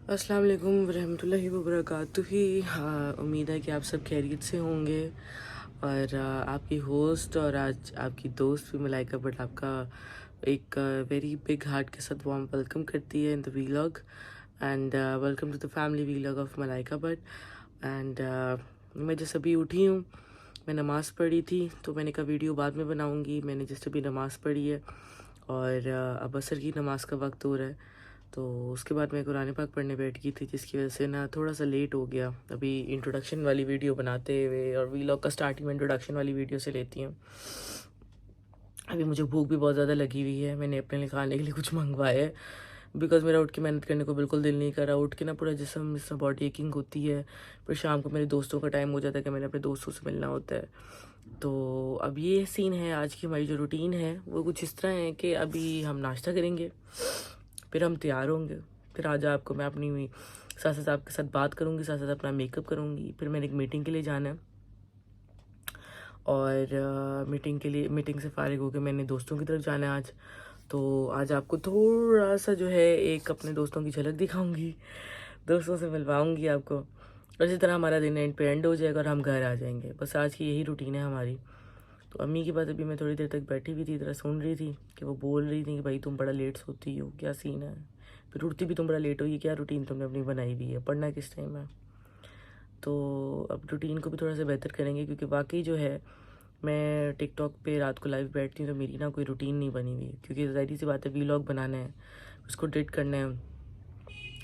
अस्सलाम वालेकुम रहमतुल्लाहि व बरकातुहू। उम्मीद है कि आप सब खैरियत से होंगे। और आपकी होस्ट और आज आपकी दोस्त भी मलाइका बट आपका एक वेरी बिग हार्ट के साथ वार्म वेलकम करती है in the vlog. And welcome to the family vlog of Malaika Butt. And मैं जैसे अभी उठी हूँ, मैं नमाज़ पढ़ी थी तो मैंने कहा वीडियो बाद में बनाऊँगी। मैंने जस्ट अभी नमाज़ पढ़ी है और अब असर की नमाज़ का वक्त हो रहा है, तो उसके बाद मैं कुरान पाक पढ़ने बैठ गई थी, जिसकी वजह से ना थोड़ा सा लेट हो गया। अभी इंट्रोडक्शन वाली वीडियो बनाते हुए, और वीलॉग का स्टार्टिंग में इंट्रोडक्शन वाली वीडियो से लेती हूँ। अभी मुझे भूख भी बहुत ज़्यादा लगी हुई है। मैंने अपने लिए खाने के लिए कुछ मंगवाया है, बिकॉज़ मेरा उठ के मेहनत करने को बिल्कुल दिल नहीं कर रहा। उठ के ना पूरा जिस्म इससे बॉडी एकिंग होती है। फिर शाम को मेरे दोस्तों का टाइम हो जाता है कि मैंने अपने दोस्तों से मिलना होता है। तो अब ये सीन है, आज की हमारी जो रूटीन है वो कुछ इस तरह है कि अभी हम नाश्ता करेंगे, फिर हम तैयार होंगे, फिर आज आपको मैं अपनी साथ साथ आपके साथ बात करूँगी, साथ साथ अपना मेकअप करूँगी। फिर मैंने एक मीटिंग के लिए जाना है और मीटिंग से फारिग होकर मैंने दोस्तों की तरफ जाना है आज। तो आज आपको थोड़ा सा जो है एक अपने दोस्तों की झलक दिखाऊंगी, दोस्तों से मिलवाऊंगी आपको, और इसी तरह हमारा दिन एंड पे एंड हो जाएगा और हम घर आ जाएंगे। बस आज की यही रूटीन है हमारी। तो अम्मी की बात अभी मैं थोड़ी देर तक बैठी हुई थी, तरह सुन रही थी कि वो बोल रही थी कि भाई तुम बड़ा लेट सोती हो, क्या सीन है, फिर उठती भी तुम बड़ा लेट हो, ये क्या रूटीन तुमने अपनी बनाई हुई है, पढ़ना किस टाइम है। तो अब रूटीन को भी थोड़ा सा बेहतर करेंगे, क्योंकि वाकई जो है मैं टिकटॉक पे रात को लाइव बैठती हूँ तो मेरी ना कोई रूटीन नहीं बनी हुई, क्योंकि ज़ाहिर सी बात है वीलॉग बनाना है, उसको एडिट करना है,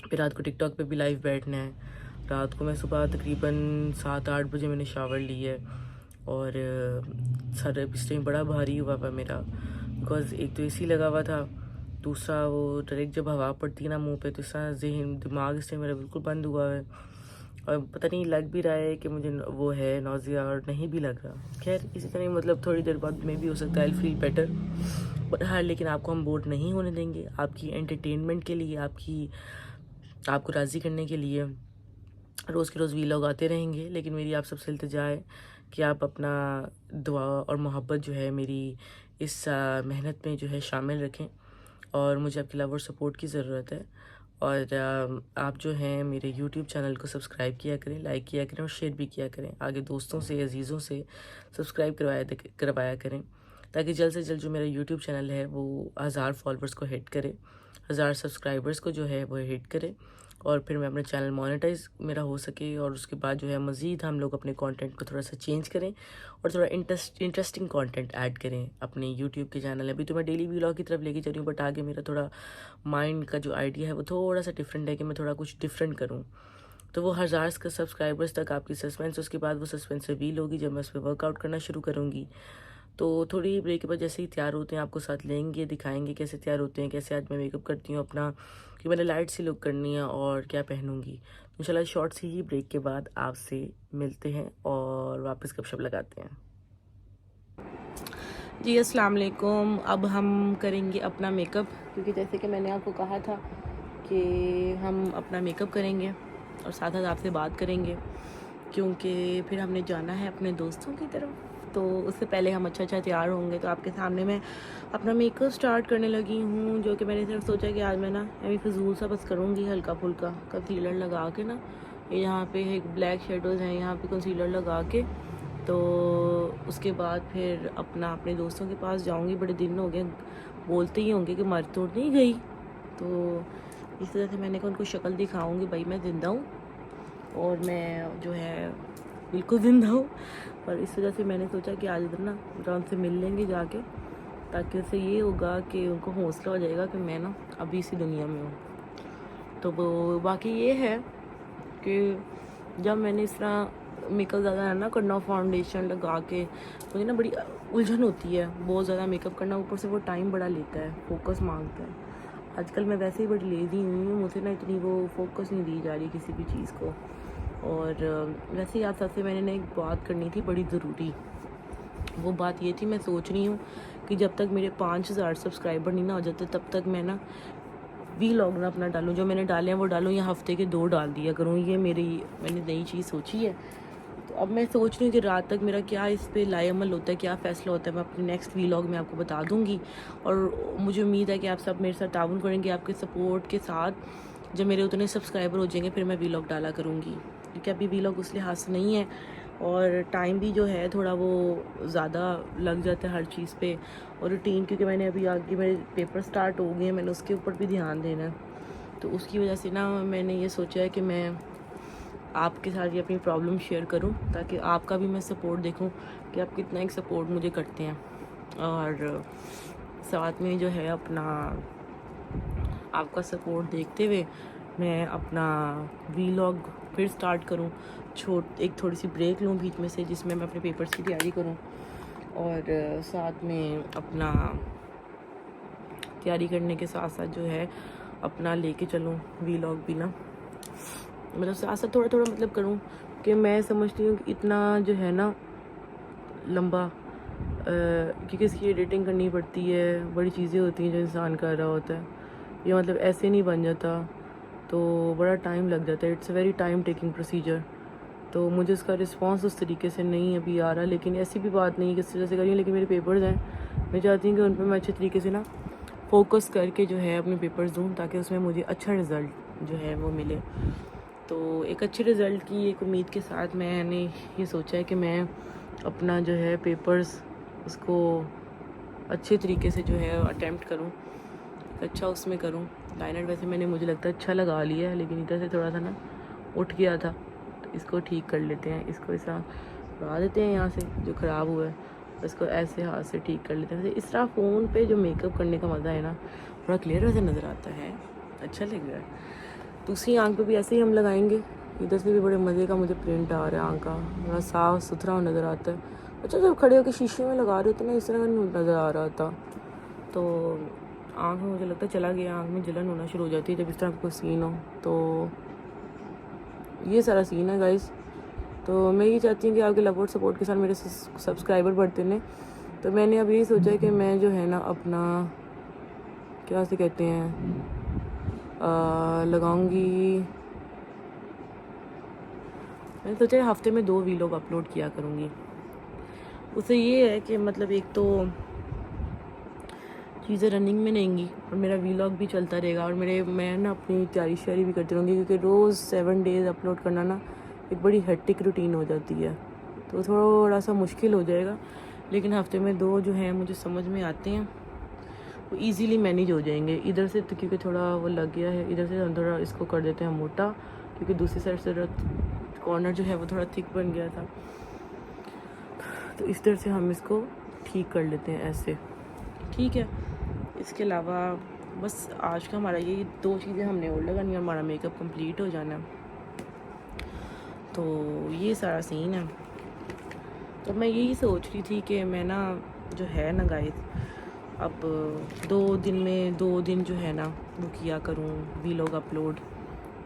फिर रात को टिकटॉक पे भी लाइव बैठना है। रात को मैं सुबह तकरीबन 7-8 बजे मैंने शावर ली है और सर इस टाइम बड़ा भारी हुआ था मेरा, बिकॉज एक तो एसी लगा हुआ था, दूसरा वो डायरेक्ट जब हवा पड़ती है ना मुंह पे तो इस तरह जहन दिमाग इस टाइम मेरा बिल्कुल बंद हुआ है। और पता नहीं लग भी रहा है कि मुझे वो है नौजिया, और नहीं भी लग रहा। खैर इसी तरह मतलब थोड़ी देर बाद में भी हो सकता है आई फील बेटर, बट हाँ लेकिन आपको हम बोर नहीं होने देंगे। आपकी एंटरटेनमेंट के लिए, आपको राज़ी करने के लिए रोज़ के रोज़ वीलॉग आते रहेंगे। लेकिन मेरी आप सबसे इल्तिजा है कि आप अपना दुआ और मोहब्बत जो है मेरी इस मेहनत में जो है शामिल रखें, और मुझे आपकी लव और सपोर्ट की ज़रूरत है। और आप जो हैं मेरे यूट्यूब चैनल को सब्सक्राइब किया करें, लाइक किया करें और शेयर भी किया करें। आगे दोस्तों से, अजीज़ों से सब्सक्राइब करवाया करें, ताकि जल्द से जल्द जो मेरा यूट्यूब चैनल है वो 1000 फॉलोअर्स को हिट करे, 1000 सब्सक्राइबर्स को जो है वो हिट करे, और फिर मैं अपना चैनल मोनेटाइज मेरा हो सके। और उसके बाद जो है मज़ीद हम लोग अपने कंटेंट को थोड़ा सा चेंज करें और थोड़ा इंटरेस्टिंग कंटेंट ऐड करें अपने यूट्यूब के चैनल में। अभी तो मैं डेली व्लॉग की तरफ लेके चल रही हूँ, बट आगे मेरा थोड़ा माइंड का जो आइडिया है वो थोड़ा सा डिफरेंट है कि मैं थोड़ा कुछ डिफरेंट करूँ। तो वो 1000 का सब्सक्राइबर्स तक आपकी सस्पेंस, उसके बाद वो सस्पेंस रिवील होगी जब मैं उस पर वर्कआउट करना शुरू करूँगी। तो थोड़ी ब्रेक के बाद जैसे ही तैयार होते हैं आपको साथ लेंगे, दिखाएंगे कैसे तैयार होते हैं, कैसे आज मैं मेकअप करती हूँ अपना, कि मैंने लाइट सी लुक करनी है और क्या पहनूंगी। इंशाल्लाह शॉर्ट सी ही ब्रेक के बाद आपसे मिलते हैं और वापस गपशप लगाते हैं। जी अस्सलाम वालेकुम। अब हम करेंगे अपना मेकअप, क्योंकि जैसे कि मैंने आपको कहा था कि हम अपना मेकअप करेंगे और साथ साथ आपसे बात करेंगे, क्योंकि फिर हमने जाना है अपने दोस्तों की तरफ। तो उससे पहले हम अच्छा तैयार होंगे। तो आपके सामने मैं अपना मेकअप स्टार्ट करने लगी हूँ, जो कि मैंने सिर्फ सोचा कि आज मैं ना अभी फिजूल सा बस करूँगी, हल्का फुल्का कंसीलर लगा के ना, यहाँ पे एक ब्लैक शेडोज़ हैं, यहाँ पे कंसीलर लगा के। तो उसके बाद फिर अपने दोस्तों के पास जाऊँगी। बड़े दिन हो गए, बोलते ही होंगे कि मर तो नहीं गई। तो इस तरह से मैंने कहा उनको शक्ल दिखाऊँगी, भाई मैं ज़िंदा हूँ और मैं जो है बिल्कुल ज़िंदा हूँ। और इस वजह से मैंने सोचा कि आज इधर ना उनसे मिल लेंगे जाके, ताकि उससे ये होगा कि उनको हौसला हो जाएगा कि मैं ना अभी इसी दुनिया में हूँ। तो वो बाकी ये है कि जब मैंने इस तरह मेकअप ज़्यादा ना करना, फाउंडेशन लगा के, मुझे ना बड़ी उलझन होती है बहुत ज़्यादा मेकअप करना, ऊपर से वो टाइम बड़ा लेता है, फोकस मांगता है। आजकल मैं वैसे ही बड़ी लेज़ी हुई हूँ, मुझे ना इतनी वो फोकस नहीं दी जा रही किसी भी चीज़ को। और वैसे ही आप सबसे मैंने ना एक बात करनी थी बड़ी ज़रूरी। वो बात ये थी, मैं सोच रही हूँ कि जब तक मेरे 5000 सब्सक्राइबर नहीं ना हो जाते तब तक मैं ना वीलॉग ना अपना डालूँ, जो मैंने डाले हैं वो डालूँ, या हफ्ते के 2 डाल दिया करूँ। ये मैंने नई चीज़ सोची है। तो अब मैं सोच रही हूँ कि रात तक मेरा क्या इस पे लाएअमल होता है, क्या फ़ैसला होता है, मैं अपने नेक्स्ट वीलॉग में आपको बता दूँगी। और मुझे उम्मीद है कि आप सब मेरे साथ ताउन करेंगे, आपके सपोर्ट के साथ जब मेरे उतने सब्सक्राइबर हो जाएंगे फिर मैं वीलॉग डाला करूँगी, क्योंकि अभी वीलॉग उस लिहाज से नहीं है और टाइम भी जो है थोड़ा वो ज़्यादा लग जाता है हर चीज़ पे, और रूटीन क्योंकि मैंने अभी आगे मेरे पेपर स्टार्ट हो गए हैं, मैंने उसके ऊपर भी ध्यान देना है, तो उसकी वजह से ना मैंने ये सोचा है कि मैं आपके साथ ये अपनी प्रॉब्लम शेयर करूं, ताकि आपका भी मैं सपोर्ट देखूं कि आप कितना एक सपोर्ट मुझे करते हैं, और साथ में जो है अपना आपका सपोर्ट देखते हुए मैं अपना वीलॉग फिर स्टार्ट करूं, एक थोड़ी सी ब्रेक लूं बीच में से, जिसमें मैं अपने पेपर्स की तैयारी करूं और साथ में अपना तैयारी करने के साथ साथ जो है अपना लेके चलूं वीलॉग भी ना, मतलब साथ साथ थोड़ा थोड़ा मतलब करूं, कि मैं समझती हूँ कि इतना जो है ना लंबा क्योंकि इसकी एडिटिंग करनी पड़ती है, बड़ी चीज़ें होती हैं जो इंसान कर रहा होता है, ये मतलब ऐसे नहीं बन जाता, तो बड़ा टाइम लग जाता है, it's a very time taking procedure. तो मुझे उसका रिस्पांस उस तरीके से नहीं अभी आ रहा, लेकिन ऐसी भी बात नहीं है कि इस तरह से करिए, लेकिन मेरे पेपर्स हैं, मैं चाहती हूँ कि उन पर मैं अच्छे तरीके से ना फोकस करके जो है अपने पेपर्स दूँ, ताकि उसमें मुझे अच्छा रिज़ल्ट जो है वो मिले। तो एक अच्छे रिज़ल्ट की एक उम्मीद के साथ मैंने ये सोचा है कि मैं अपना जो है पेपर्स उसको अच्छे तरीके से जो है अटेम्प्ट करूं, अच्छा उसमें करूं। लाइनर वैसे मैंने मुझे लगता है अच्छा लगा लिया है, लेकिन इधर से थोड़ा सा ना उठ गया था, तो इसको ठीक कर लेते हैं, इसको इस तरह उड़ा देते हैं यहाँ से जो ख़राब हुआ है, इसको ऐसे हाथ से ठीक कर लेते हैं। वैसे इस तरह फ़ोन पे जो मेकअप करने का मज़ा है ना, थोड़ा क्लियर वैसे नज़र आता है, अच्छा लग रहा है। दूसरी आंख पे भी ऐसे ही हम लगाएंगे, इधर से भी बड़े मज़े का मुझे प्रिंट आ रहा है, आंख का बड़ा साफ़ सुथरा नज़र आता है। अच्छा जब खड़े होकर शीशे में लगा रहे हो तो ना इस तरह का नहीं नज़र आ रहा था, तो आँख में मुझे लगता है चला गया, आँख में जलन होना शुरू हो जाती है जब इस तरह का कोई सीन हो। तो ये सारा सीन है गाइस। तो मैं ये चाहती हूँ कि आपके लव और सपोर्ट के साथ मेरे सब्सक्राइबर बढ़ते रहें, तो मैंने अब यही सोचा है कि मैं जो है ना अपना क्या से कहते हैं लगाऊंगी, मैंने सोचा हफ्ते में 2 वीलॉग अपलोड किया करूँगी। उससे ये है कि मतलब एक तो चीज़ें रनिंग में रहेंगी और मेरा वीलॉग भी चलता रहेगा, और मैं ना अपनी तैयारी श्यारी भी करती रहूँगी, क्योंकि रोज़ 7 डेज़ अपलोड करना ना एक बड़ी हेक्टिक रूटीन हो जाती है, तो थोड़ा सा मुश्किल हो जाएगा। लेकिन हफ्ते में 2 जो हैं मुझे समझ में आते हैं, वो ईज़िली मैनेज हो जाएंगे। इधर से तो क्योंकि थोड़ा वो लग गया है, इधर से हम थोड़ा इसको कर देते हैं मोटा, क्योंकि दूसरी साइड से कॉर्नर जो है वो थोड़ा थिक बन गया था, तो इस तरह से हम इसको ठीक कर लेते हैं ऐसे, ठीक है। इसके अलावा बस आज का हमारा ये 2 चीज़ें हमने और लगानी है, हमारा मेकअप कंप्लीट हो जाना है। तो ये सारा सीन है। तो मैं यही सोच रही थी कि मैं ना जो है ना गाइस, अब 2 दिन में 2 दिन जो है ना वो किया करूँ वीलॉग अपलोड,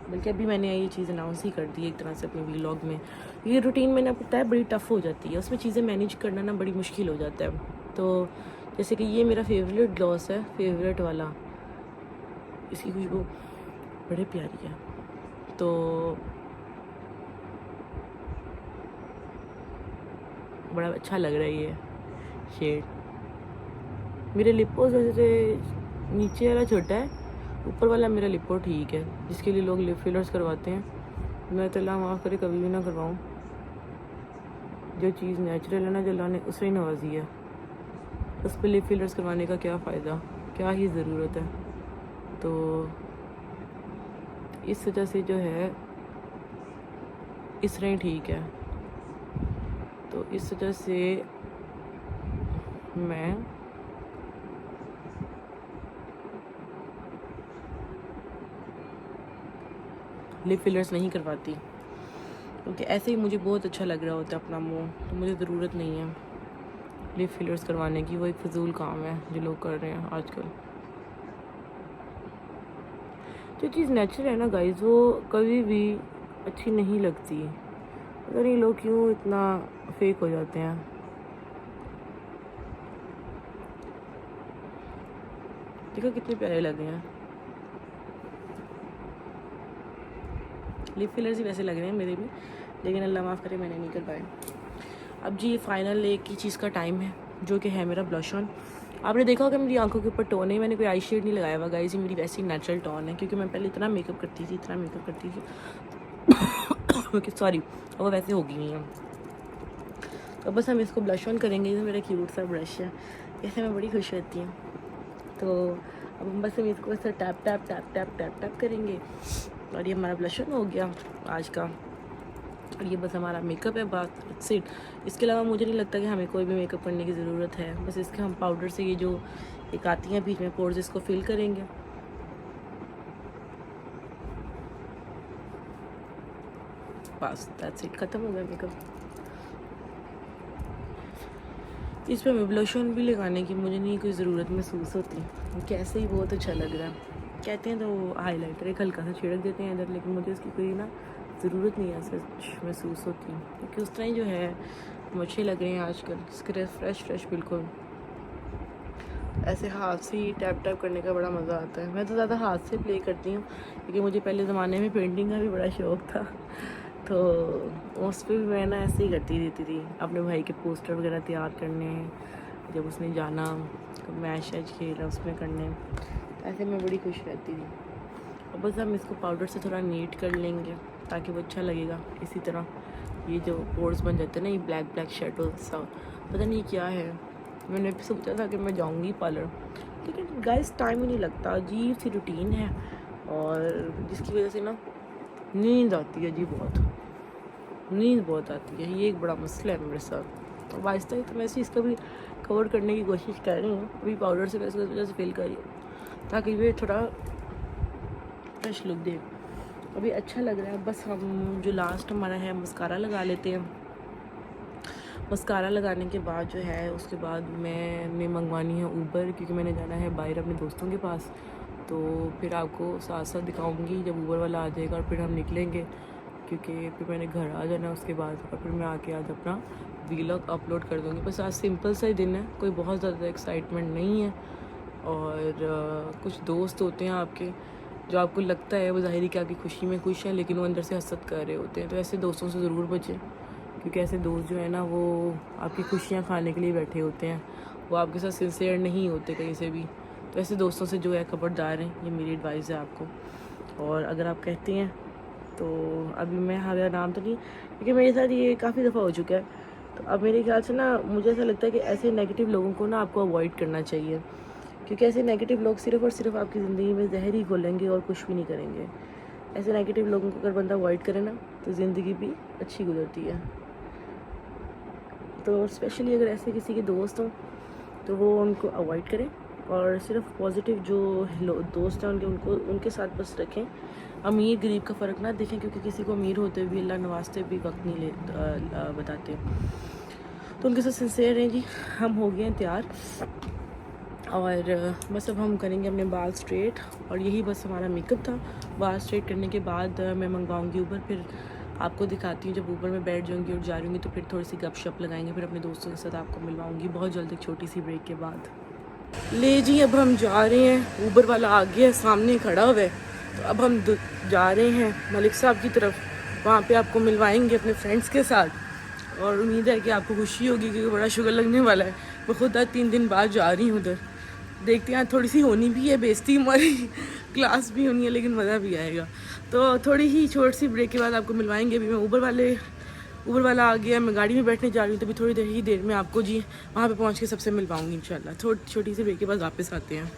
बल्कि अभी मैंने ये चीज़ अनाउंस ही कर दी एक तरह से अपने वीलॉग में। ये रूटीन मैंने पता है बड़ी टफ़ हो जाती है, उसमें चीज़ें मैनेज करना ना बड़ी मुश्किल हो जाता है। तो जैसे कि ये मेरा फेवरेट ग्लॉस है, फेवरेट वाला, इसकी खुशबू बड़ी प्यारी है, तो बड़ा अच्छा लग रहा है ये शेड। मेरे लिपोस वैसे नीचे वाला छोटा है, ऊपर वाला मेरा लिपो ठीक है, जिसके लिए लोग लिप फिलर्स करवाते हैं। मैं तो अल्लाह माफ़ करे कभी भी ना करवाऊँ, जो चीज़ नेचुरल है ना, जो अल्लाह ने उससे ही नवाजी है, उस पर लिप फिलर्स करवाने का क्या फ़ायदा, क्या ही ज़रूरत है। तो इस वजह से जो है इस तरह ही ठीक है। तो इस वजह से मैं लिप फिलर्स नहीं करवाती, क्योंकि ऐसे ही मुझे बहुत अच्छा लग रहा होता है अपना मुंह, तो मुझे ज़रूरत नहीं है लिप फिलर्स करवाने की। वो एक फजूल काम है जो लोग कर रहे हैं आजकल। जो चीज़ नेचुरल है ना गाइस, वो कभी भी अच्छी नहीं लगती, पता नहीं लोग क्यों इतना फेक हो जाते हैं। देखो कितने प्यारे लगे हैं, लिप फिलर्स ही वैसे लग रहे हैं मेरे भी, लेकिन अल्लाह माफ़ करे मैंने नहीं कर पाए। अब जी ये फाइनल एक ही चीज़ का टाइम है, जो कि है मेरा ब्लश ऑन, आपने देखा होगा मेरी आंखों के ऊपर टोन है, मैंने कोई आई शेड नहीं लगाया हुआ गाइस, ये मेरी वैसी नेचुरल टोन है, क्योंकि मैं पहले इतना मेकअप करती थी सॉरी, वो वैसे हो गई है। तो बस हम इसको ब्लश ऑन करेंगे। ये मेरा क्यूट सा ब्रश है, इससे मैं बड़ी खुश रहती हूँ। तो अब हम बस हम इसको ऐसे tap tap tap tap tap tap करेंगे और ये हमारा ब्लश ऑन हो गया आज का। और ये बस हमारा मेकअप है, बात सिट। इसके अलावा मुझे नहीं लगता कि हमें कोई भी मेकअप करने की ज़रूरत है। बस इसके हम पाउडर से ये जो एक आती हैं बीच में पोर्स, इसको फिल करेंगे। बस दैट्स इट, ख़त्म हो गया मेकअप। इस पर मैं ब्लश ऑन भी लगाने की मुझे नहीं कोई ज़रूरत महसूस होती, कैसे ही बहुत अच्छा लग रहा है। कहते हैं तो हाईलाइटर एक हल्का सा छिड़क देते हैं इधर, लेकिन मुझे इसकी कोई ना ज़रूरत नहीं है ऐसे महसूस होती, क्योंकि उस तरह ही जो है अच्छे लग रहे हैं आजकल। इसके फ्रेश बिल्कुल ऐसे हाथ से ही टैप टैप करने का बड़ा मज़ा आता है। मैं तो ज़्यादा हाथ से प्ले करती हूँ, क्योंकि मुझे पहले ज़माने में पेंटिंग का भी बड़ा शौक़ था, तो उस पर भी मैं ना ऐसे ही करती रहती थी, अपने भाई के पोस्टर वगैरह तैयार करने, जब उसने जाना मैच शैच खेला उसमें करने, ऐसे मैं बड़ी खुश रहती थी। और बस हम इसको पाउडर से थोड़ा नीट कर लेंगे ताकि वो अच्छा लगेगा। इसी तरह ये जो पोर्स बन जाते हैं ना, ये ब्लैक ब्लैक शेडो सा, पता नहीं क्या है। मैंने भी सोचा था कि मैं जाऊंगी पार्लर, लेकिन गाइस टाइम ही नहीं लगता, अजीब सी रूटीन है, और जिसकी वजह से ना नींद आती है जी, नींद बहुत आती है। ये एक बड़ा मसला है मेरे साथ। और आहिस्ता ही तो मैं इसका भी कवर करने की कोशिश कर रही हूँ। अभी पाउडर से मैं इसको वजह से फिल कर रही हूँ ताकि ये थोड़ा फ्रेश लुक दे। अभी अच्छा लग रहा है। बस हम जो लास्ट हमारा है मस्कारा लगा लेते हैं। मस्कारा लगाने के बाद जो है उसके बाद मैंने मंगवानी है ऊबर, क्योंकि मैंने जाना है बाहर अपने दोस्तों के पास। तो फिर आपको साथ साथ दिखाऊंगी जब ऊबर वाला आ जाएगा, और फिर हम निकलेंगे, क्योंकि फिर मैंने घर आ जाना उसके बाद, और फिर मैं आके आज अपना व्लॉग अपलोड कर दूँगी। बस आज सिंपल सा ही दिन है, कोई बहुत ज़्यादा एक्साइटमेंट नहीं है। और कुछ दोस्त होते हैं आपके जो आपको लगता है वो ज़ाहिरी कि आपकी खुशी में खुश हैं, लेकिन वो अंदर से हसद कर रहे होते हैं। तो ऐसे दोस्तों से ज़रूर बचें, क्योंकि ऐसे दोस्त जो है ना वो आपकी खुशियाँ खाने के लिए बैठे होते हैं, वो आपके साथ सिंसियर नहीं होते कहीं से भी। तो ऐसे दोस्तों से जो है खबरदार हैं, ये मेरी एडवाइस है आपको। और अगर आप कहते हैं तो अभी मैं मेरा नाम तो नहीं, क्योंकि मेरे साथ ये काफ़ी दफ़ा हो चुका है, तो अब मेरे ख्याल से ना मुझे ऐसा लगता है कि ऐसे नेगेटिव लोगों को ना आपको अवॉइड करना चाहिए, क्योंकि ऐसे नेगेटिव लोग सिर्फ़ और सिर्फ आपकी ज़िंदगी में जहर ही घोलेंगे और कुछ भी नहीं करेंगे। ऐसे नेगेटिव लोगों को अगर बंदा अवॉइड करे ना तो ज़िंदगी भी अच्छी गुजरती है। तो स्पेशली अगर ऐसे किसी के दोस्त हों तो वो उनको अवॉइड करें, और सिर्फ पॉजिटिव जो दोस्त हैं उनके साथ बस रखें। अमीर गरीब का फ़र्क ना देखें, क्योंकि किसी को अमीर होते भी अल्लाह नवाजते भी वक्त नहीं बताते। तो उनके साथ सिंसियर हैं जी। हम हो गए हैं तैयार, और बस अब हम करेंगे अपने बाल स्ट्रेट, और यही बस हमारा मेकअप था। बाल स्ट्रेट करने के बाद मैं मंगवाऊंगी ऊबर, फिर आपको दिखाती हूँ जब ऊबर में बैठ जाऊँगी और जा रही हूँ, तो फिर थोड़ी सी गपशप लगाएंगे, फिर अपने दोस्तों के साथ आपको मिलवाऊँगी बहुत जल्द एक छोटी सी ब्रेक के बाद। ले जी, अब हम जा रहे हैं, ऊबर वाला आ गया है, सामने खड़ा हुआ है। तो अब हम जा रहे हैं मलिक साहब की तरफ, वहाँ पे आपको मिलवाएंगे अपने फ्रेंड्स के साथ, और उम्मीद है कि आपको खुशी होगी, क्योंकि बड़ा शुगर लगने वाला है। मैं खुद आज 3 दिन बाद जा रही हूँ उधर, देखते हैं। थोड़ी सी होनी भी है बेइज्जती, हमारी क्लास भी होनी है, लेकिन मज़ा भी आएगा। तो थोड़ी ही छोटी सी ब्रेक के बाद आपको मिलवाएंगे। अभी मैं ऊबर वाला आ गया, मैं गाड़ी में बैठने जा रही हूँ, तो अभी थोड़ी ही देर में आपको जी वहाँ पे पहुँच के सबसे मिलवाऊंगी इंशाल्लाह। छोटी सी ब्रेक के बाद वापस आते हैं।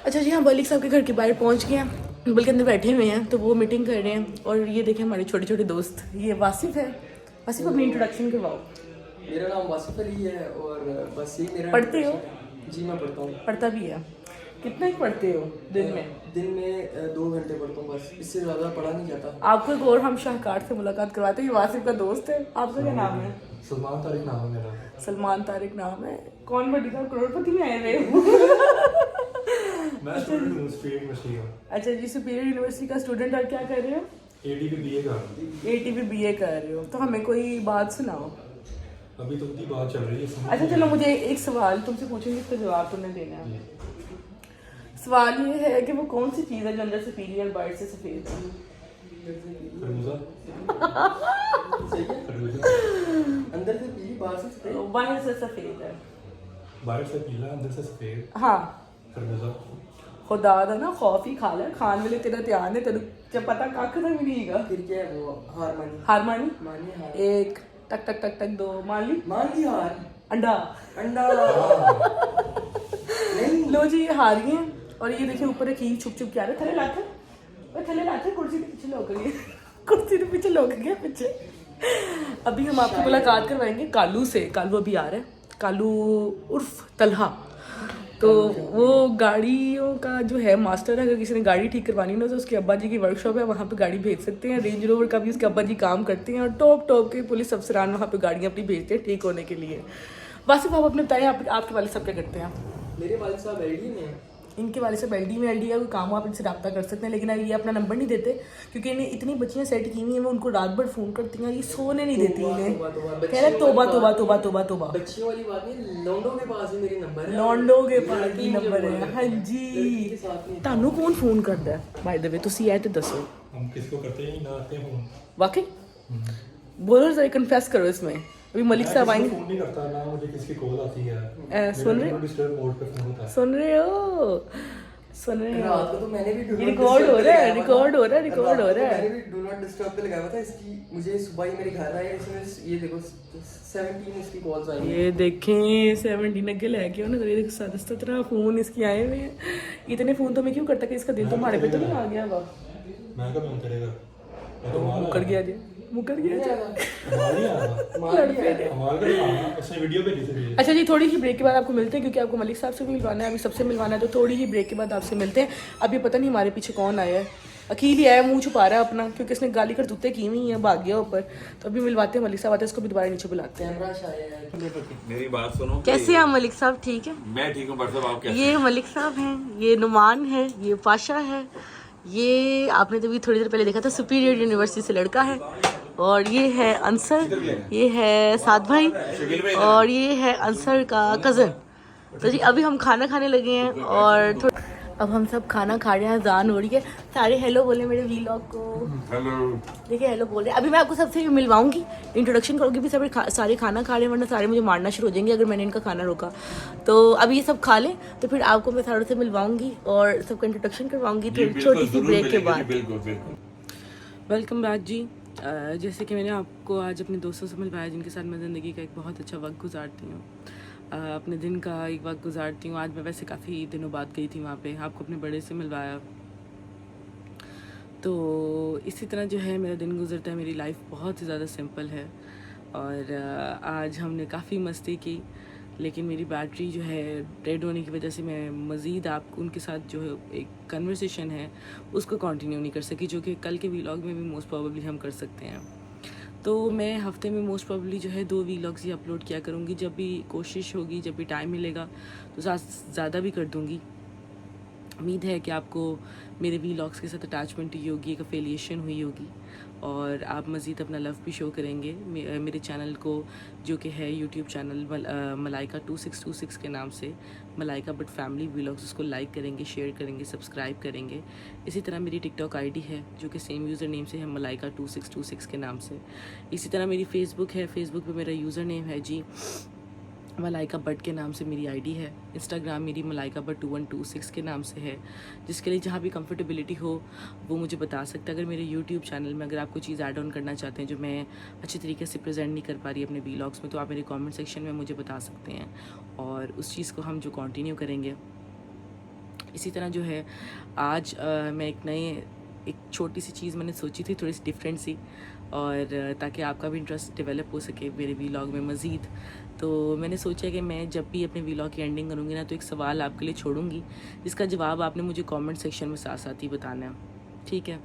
अच्छा जी, हाँ, मलिक साहब के घर के बाहर पहुँच गए हैं, बल्कि अंदर बैठे हुए हैं, तो वो मीटिंग कर रहे हैं। और ये देखें हमारे छोटे छोटे दोस्त, ये वासिफ है। वासिफ, अपनी इंट्रोडक्शन करवाओ। मेरा नाम वासिफ अली है, और बस ये मेरा पढ़ते हो? जी मैं पढ़ता हूँ। पढ़ता भी है? कितना ही पढ़ते हो दिन में? दिन में 2 घंटे पढ़ता हूँ, बस इससे ज़्यादा पढ़ा नहीं जाता। आपको एक और हम शाहकार से मुलाकात करवाते हैं, ये वासिफ का दोस्त है। आपका क्या नाम है? सलमान तारिक नाम है मेरा। सलमान तारिक नाम है। कौन बड़ी साहब करोड़पति में आए हुए हो? मैं स्टूडेंट हूँ सुपीरियर यूनिवर्सिटी का। अच्छा जी, सुपीरियर यूनिवर्सिटी का स्टूडेंट। और क्या कर रहे हो? ATP BA कर रहा हूँ। ATP BA कर रहे हो, तो हमें कोई बात सुनाओ। अभी तो उनकी बात चल रही है। अच्छा चलो, मुझे एक सवाल तुमसे पूछेंगे, इसका जवाब तुम्हें देना है। सवाल ये है कि वो कौन सी चीज़ है जो अंदर से पीली और बाहर से सफ़ेद है? अंदर से पीली बाहर से है। बाहर से पीला अंदर से सफेद हाँ खरबूजा। खुदा दा ना खौफ ही खा ले खान वाले तेरा ध्यान है तेरे जब पता कख तो भी नहीं गा फिर क्या है वो हार मानी हार मानी मानी हार एक टक टक टक टक 2 मान ली मान ली हार अंडा अंडा नहीं लो जी ये हार गए हैं और ये देखिए ऊपर एक हील छुप छुप के आ रहा है थले लाते वो थले लाते कुर्सी के पीछे लोग गए कुर्सी के पीछे लोग गए पीछे अभी हम आपकी मुलाकात करवाएंगे कालू से कालू अभी आ रहा है कालू उर्फ तलहा तो वो गाड़ियों का जो है मास्टर है अगर किसी ने गाड़ी ठीक करवानी ना तो उसके अब्बा जी की वर्कशॉप है वहाँ पे गाड़ी भेज सकते हैं रेंज रोवर का भी उसके अब्बा जी काम करते हैं और टॉप के पुलिस अफसरान वहाँ पे गाड़ियाँ अपनी भेजते हैं ठीक होने के लिए बस आप अपने बताएं आपके वाले सब क्या करते हैं मेरे वाले साहब एलडी में हैं। इनके वाले से एलडी में एलडी का कोई काम हो आप इनसे रब्ता कर सकते हैं लेकिन अब ये अपना नंबर नहीं देते क्योंकि इन्हें इतनी बच्चियां सेट की हुई हैं मैं उनको रात भर फ़ोन करती हैं ये सोने नहीं देती इन्हें कह रहे तोबा तोबा तोबा तोबा तोबा बच्चियों वाली बात नहीं लौंडों के पास भी मेरे नंबर है लौंडो के पास भी नंबर है हाँ जी ਤੁਹਾਨੂੰ कौन फोन करता है बाय द वे ਤੁਸੀਂ ਇਹ ਤੇ ਦੱਸੋ हम किसको करते ही ना आते फोन। वाकई बोलो जरा कन्फेस करो इसमें अभी मलिक साहब आएंगे फोन नहीं करता ना मुझे किसकी कॉल आती है। सुन रहे डिस्टर्ब मोड पे फोन होता है। सुन रहे हो रात को तो मैंने भी do not रिकॉर्ड हो disturb रहा है पे लगाया रिकॉर्ड हो रहा है था। रिकॉर्ड हो रात को रहा है मैंने भी डू नॉट डिस्टर्ब पे लगाया हुआ था इसकी मुझे सुबह ही मेरे घर आया इसमें ये देखो 17 इसकी कॉल्स आई हैं। ये देखें 17 अगे लेके ना ये देखो 17 फोन इसके आए हुए हैं इतने फोन तो मैं क्यों करता कि इसका दिल तो हमारे पे तो नहीं आ गया वा मैं कब फोन करेगा मैं तो मुकर गया जी मुकर गया जी हमारी आया हमारे का उसने वीडियो भेजी थी। अच्छा जी थोड़ी ही ब्रेक के बाद आपको मिलते हैं क्योंकि आपको मलिक साहब से भी मिलवाना है अभी सबसे मिलवाना है तो थोड़ी ही ब्रेक के बाद आपसे मिलते हैं अभी पता नहीं हमारे पीछे कौन आया है अकील ही आया मुंह छुपा रहा है अपना क्योंकि इसने गाली करतूते की हुई हैं भाग गया ऊपर तो अभी मिलवाते हैं मलिक साहब आते हैं इसको भी दोबारा नीचे बुलाते हैं कैमरा शाया है मेरी बात सुनो। कैसे हैं मलिक साहब ठीक है मैं ठीक हूँ बरसात आप कैसे? ये मलिक साहब हैं ये नुमान है ये पाशा है ये आपने तो भी थोड़ी देर पहले देखा था सुपीरियर यूनिवर्सिटी से लड़का है और ये है अंसर ये है साद भाई और ये है अंसर का कज़न तो जी अभी हम खाना खाने लगे हैं और अब हम सब खाना खा रहे हैं अजान हो रही है सारे हेलो बोले मेरे वीलॉग को हेलो। देखिए हेलो बोल रहे हैं अभी मैं आपको सबसे मिलवाऊंगी इंट्रोडक्शन करूँगी भी सब सारे खाना खा रहे हैं वरना सारे मुझे मारना शुरू हो जाएंगे अगर मैंने इनका खाना रोका तो अभी ये सब खा लें तो फिर आपको मैं सारों से मिलवाऊंगी और सबका इंट्रोडक्शन करवाऊंगी तो छोटी सी ब्रेक के बाद बिल्कुल बिल्कुल। वेलकम बैक जी जैसे कि मैंने आपको आज अपने दोस्तों से मिलवाया जिनके साथ मैं ज़िंदगी का एक बहुत अच्छा वक्त गुजारती हूँ अपने दिन का एक वक्त गुजारती हूँ आज मैं वैसे काफ़ी दिनों बाद गई थी वहाँ पे आपको अपने बड़े से मिलवाया तो इसी तरह जो है मेरा दिन गुजरता है मेरी लाइफ बहुत ही ज़्यादा सिंपल है और आज हमने काफ़ी मस्ती की लेकिन मेरी बैटरी जो है डेड होने की वजह से मैं मज़ीद आप उनके साथ जो एक कन्वर्सेशन है उसको कंटिन्यू नहीं कर सकी जो कि कल के वीलॉग में भी मोस्ट प्रोबेबली हम कर सकते हैं तो मैं हफ्ते में मोस्ट प्रोबेबली जो है 2 वीलॉग्स ही अपलोड किया करूँगी जब भी कोशिश होगी जब भी टाइम मिलेगा तो ज़्यादा भी कर दूँगी उम्मीद है कि आपको मेरे वीलॉग्स के साथ अटैचमेंट हुई होगी एक अफिलिएशन हुई होगी और आप मज़ीद अपना लव भी शो करेंगे मेरे चैनल को जो कि है यूट्यूब चैनल मलाइका 2626 के नाम से मलाइका बट फैमिली व्लॉग्स उसको लाइक करेंगे शेयर करेंगे सब्सक्राइब करेंगे इसी तरह मेरी टिकटॉक आईडी है जो कि सेम यूज़र नेम से है मलाइका 2626 के नाम से इसी तरह मेरी फेसबुक है फेसबुक पे मेरा यूज़र नेम है जी मलाइका बट के नाम से मेरी आईडी है इंस्टाग्राम मेरी मलाइका बट 2126 के नाम से है जिसके लिए जहाँ भी कंफर्टेबिलिटी हो वो मुझे बता सकते हैं अगर मेरे यूट्यूब चैनल में अगर आप कोई चीज़ ऐड ऑन करना चाहते हैं जो मैं अच्छी तरीके से प्रेजेंट नहीं कर पा रही अपने वीलॉग्स में तो आप मेरे कमेंट सेक्शन में मुझे बता सकते हैं और उस चीज़ को हम जो कंटिन्यू करेंगे इसी तरह जो है आज मैं एक छोटी सी चीज़ मैंने सोची थी थोड़ी सी डिफरेंट सी और ताकि आपका भी इंटरेस्ट डेवलप हो सके मेरे वीलॉग में मज़ीद तो मैंने सोचा कि मैं जब भी अपने वीलॉग की एंडिंग करूँगी ना तो एक सवाल आपके लिए छोड़ूंगी जिसका जवाब आपने मुझे कमेंट सेक्शन में साथ साथ ही बताना है ठीक है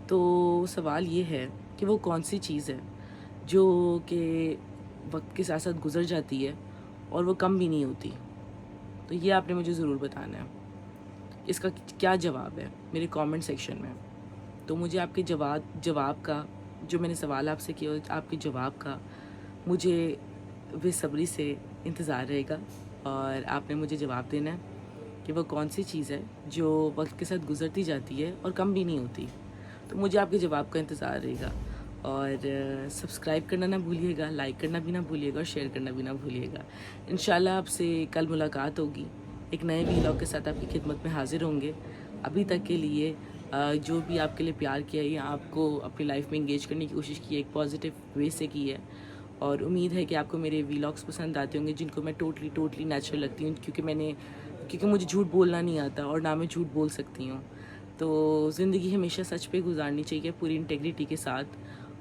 तो सवाल ये है कि वो कौन सी चीज़ है जो कि वक्त के साथ साथ गुजर जाती है और वो कम भी नहीं होती तो ये आपने मुझे ज़रूर बताना है इसका क्या जवाब है मेरे कमेंट सेक्शन में तो मुझे आपके जवाब का जो मैंने सवाल आपसे किया आपके जवाब का मुझे बेसब्री से इंतज़ार रहेगा और आपने मुझे जवाब देना है कि वो कौन सी चीज़ है जो वक्त के साथ गुजरती जाती है और कम भी नहीं होती तो मुझे आपके जवाब का इंतज़ार रहेगा और सब्सक्राइब करना ना भूलिएगा, लाइक करना भी ना भूलिएगा और शेयर करना भी ना भूलिएगा। इंशाल्लाह आपसे कल मुलाकात होगी, एक नए वीलॉग के साथ आपकी खिदमत में हाजिर होंगे। अभी तक के लिए जो भी आपके लिए प्यार किया है या आपको अपनी लाइफ में इंगेज करने की कोशिश की है, एक पॉजिटिव वे से की है, और उम्मीद है कि आपको मेरे वीलॉग्स पसंद आते होंगे जिनको मैं टोटली नेचुरल लगती हूँ, क्योंकि मुझे झूठ बोलना नहीं आता और ना मैं झूठ बोल सकती हूँ। तो ज़िंदगी हमेशा सच पे गुजारनी चाहिए पूरी इंटेग्रिटी के साथ,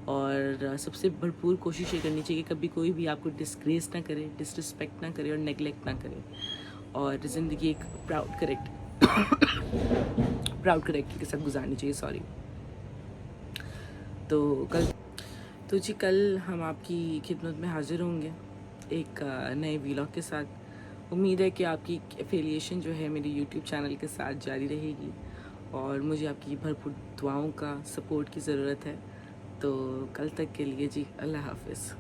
और सबसे भरपूर कोशिश ये करनी चाहिए कि कभी कोई भी आपको डिस्ग्रेस ना करे, डिसरिस्पेक्ट ना करे और नेगलेक्ट ना करे, और ज़िंदगी एक प्राउड करेक्ट के साथ गुजारनी चाहिए। सॉरी। तो जी कल हम आपकी खिदमत में हाजिर होंगे एक नए वीलॉग के साथ। उम्मीद है कि आपकी एफिलिएशन जो है मेरे यूट्यूब चैनल के साथ जारी रहेगी, और मुझे आपकी भरपूर दुआओं का सपोर्ट की ज़रूरत है। तो कल तक के लिए जी अल्लाह हाफ़िज़।